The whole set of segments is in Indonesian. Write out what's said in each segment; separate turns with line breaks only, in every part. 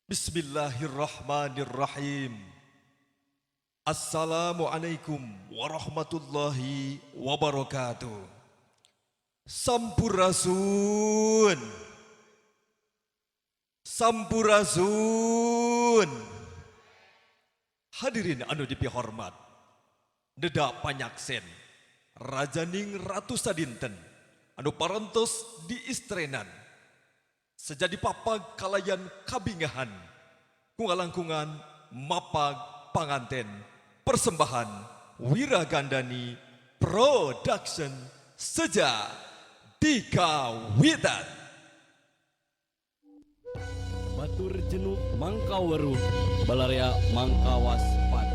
Bismillahirrahmanirrahim. Assalamualaikum warahmatullahi wabarakatuh. Sampurasun. Sampurasun. Hadirin anu dipihormat, Dedak Panyaksen, Rajaning Ratu Sadinten, anu parantos di istrenan, sejadi papag kalayan kabingahan, kungalangkungan mapag panganten, persembahan Wiragandani Production Seja dikawitan.
Batur jenuk mangkaweruh, balarea mangkawaspan,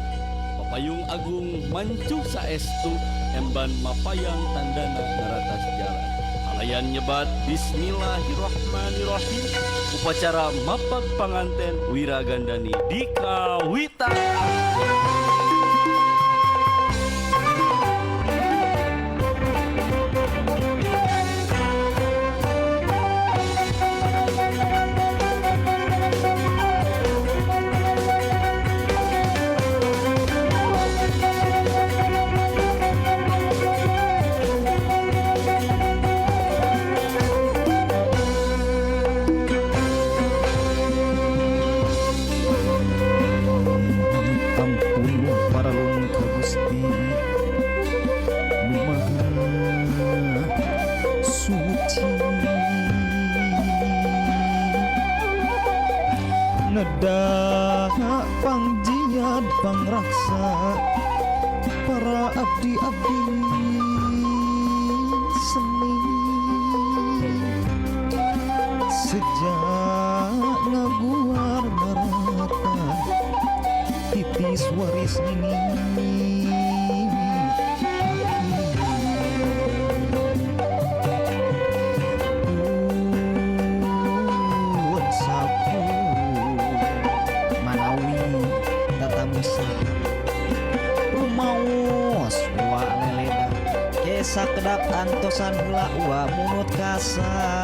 papayung agung mancuh saestu, emban mapayang tandana ngaratas jalan. Halayan nyebat Bismillahirrahmanirrahim, upacara mapag panganten Wiragandani dikawitan.
Nedah pangjian pangraksa para abdi-abdi seni sejak ngaguar maratan titis waris ini rumaos wa leleda kesa kedap antosan hula wa munut kasalira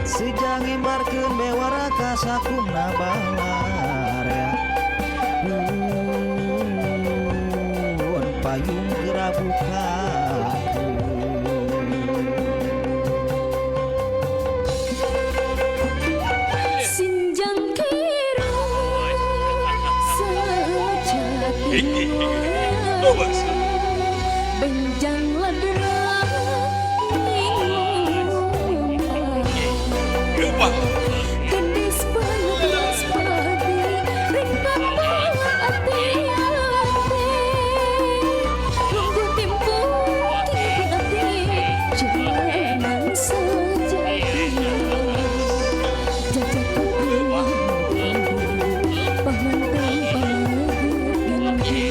sejang embarkeun bewara kasakumna balar ya payung gerabuka
Benjang ladera Gendis panas padi Ringkat ati-ati Tunggu timpuk ati Jangan sejati Jajak kepulauan Panganten panagegandi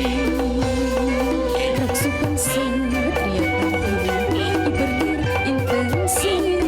Raksukan satria iberlir intensi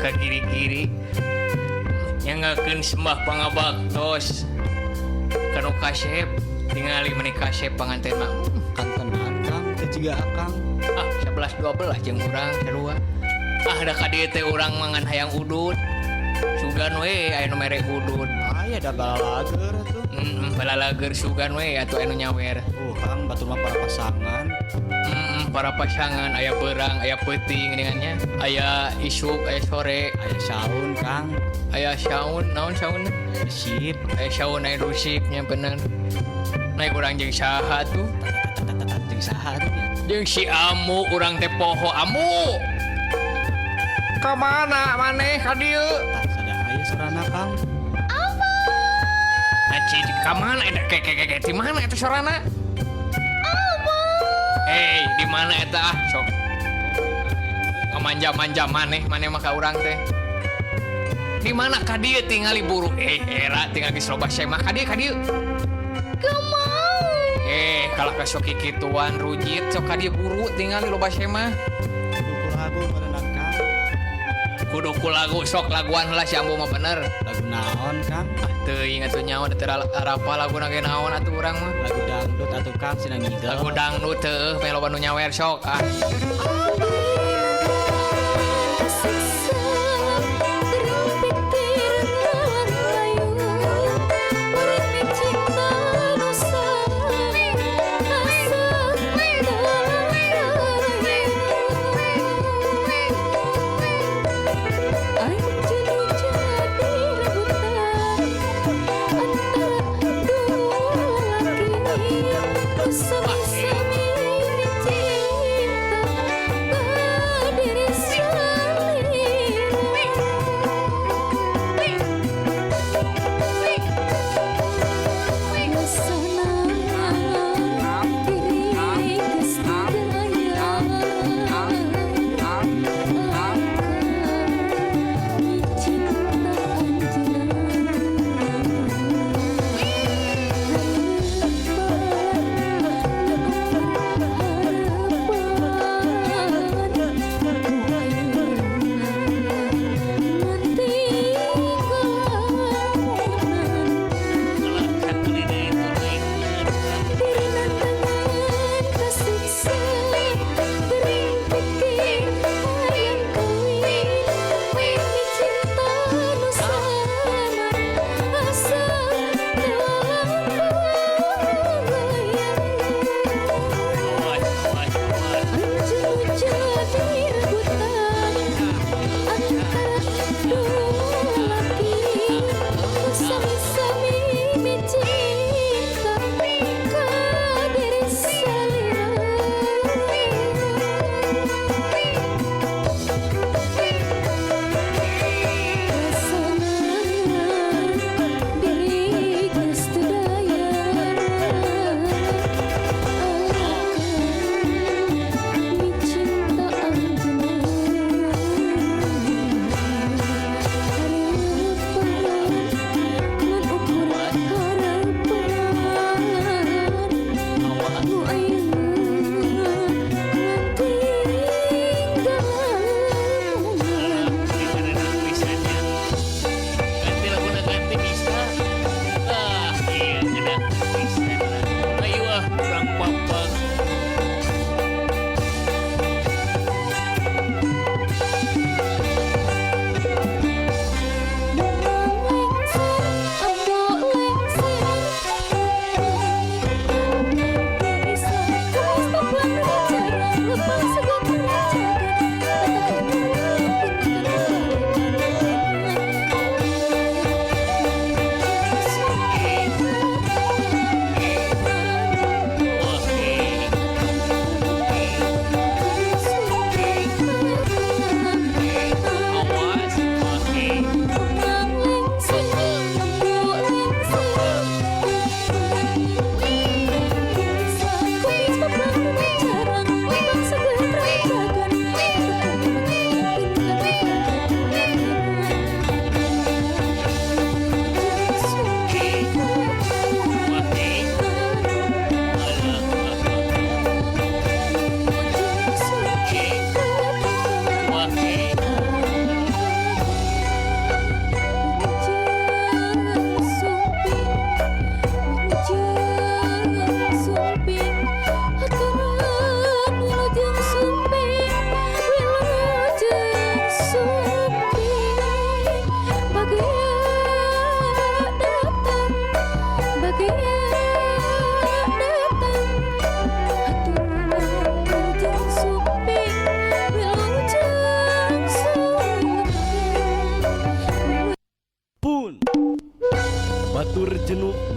ka kiri-kiri nyangakeun sembah pangabaktos kanu kasep ningali meuni kasep panganten mah
Kan tenan Kang teh jiga akang.
11 12 jeung urang sarua da ka dieu teh urang mangan hayang udut sugan we aya nu mere udut
Aya da balalager atuh.
balalager sugan we atuh anu nyawer
Kang batur mah para pasangan.
para pasangan aya beurang aya peuting geningannya aya isuk aya sore
Aya saun Kang.
aya saun naon saun
Sip.
aya saun aya rusipnya bener naik urang jeung saha tuh
Jeung saha atuh nya?
jeung si Amu urang teh poho Amu kamana maneh ka dieu
Sada aya sorana Kang.
Aci kamana eta ke di mana eta sorana di mana eta sok manja-manja maneh mah ka urang teh di mana ka dieu tingali buru era tinggal geus loba semah ka dieu kalau ka sok kikituan rujit sok ka dieu buru tingali loba semah
Kudu lagu berenang Kang.
kudu ku lagu sok laguan lah si Ambu mah bener
Lagu naon Kang?
teuing atuh nyawa teu arapa laguna ge naon atuh urang mah
Lagu dangdut atuh Kang cenah ngidel.
lagu dangdut teu meh loba nu nyawer sok
Tersiksa terpikir dalam layu Urip cinta dosa Asa dalam rayu Aing jadi rebutan Antara dua laki Bersama-sama cinta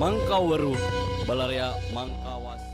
Mangkaweruh Balaria Mangkawas